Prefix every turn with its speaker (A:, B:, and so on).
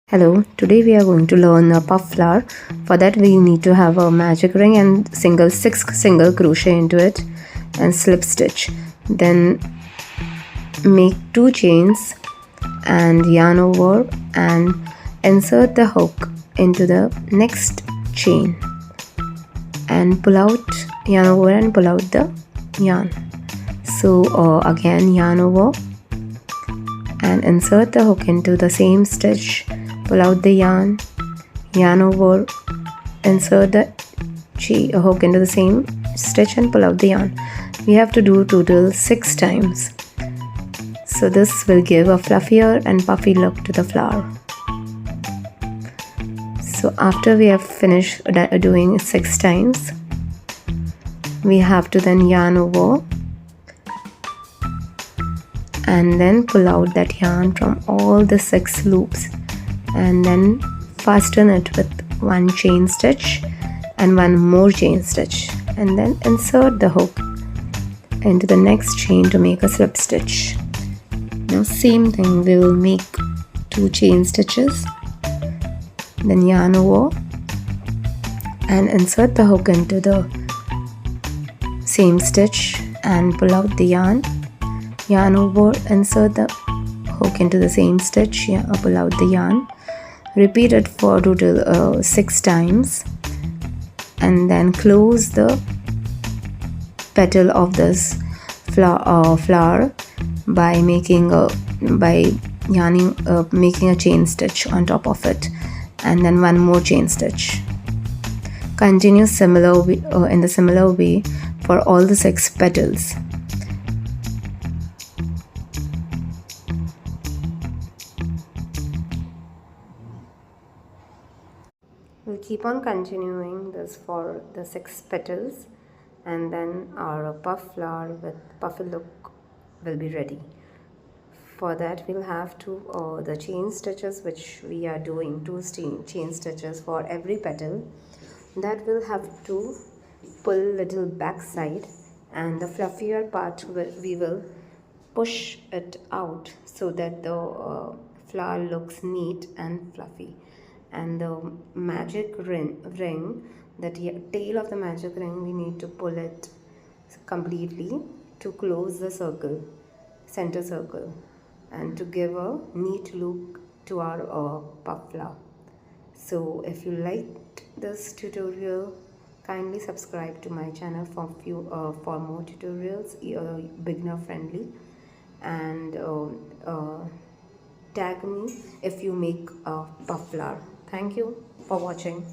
A: Hello, today we are going to learn a puff flower. For that we need to have a magic ring and six single crochet into it and slip stitch. Then make 2 chains and yarn over and insert the hook into the next chain and pull out, yarn over and pull out the yarn. So again yarn over and insert the hook into the same stitch, pull out the yarn, yarn over, insert the hook into the same stitch and pull out the yarn. We have to do total 6 times. So this will give a fluffier and puffy look to the flower. So after we have finished doing 6 times, we have to then yarn over and then pull out that yarn from all the 6 loops and then fasten it with 1 chain stitch and 1 more chain stitch and then insert the hook into the next chain to make a slip stitch. Now same thing, we will make 2 chain stitches, then yarn over and insert the hook into the same stitch and pull out the yarn over, insert the hook into the same stitch, pull out the yarn. Repeat it for total 6 times and then close the petal of this flower by making a chain stitch on top of it and then 1 more chain stitch. Continue in the similar way for all the 6 petals. We'll keep on continuing this for the 6 petals and then our puff flower with puffy look will be ready. For that we'll have to the chain stitches which we are doing, 2 chain stitches for every petal. That will have to pull little back side and the fluffier part we will push it out so that the flower looks neat and fluffy. And the magic ring, the tail of the magic ring, we need to pull it completely to close the center circle and to give a neat look to our puff flower. So if you liked this tutorial, kindly subscribe to my channel for more tutorials, beginner friendly, and tag me if you make a puff flower. Thank you for watching.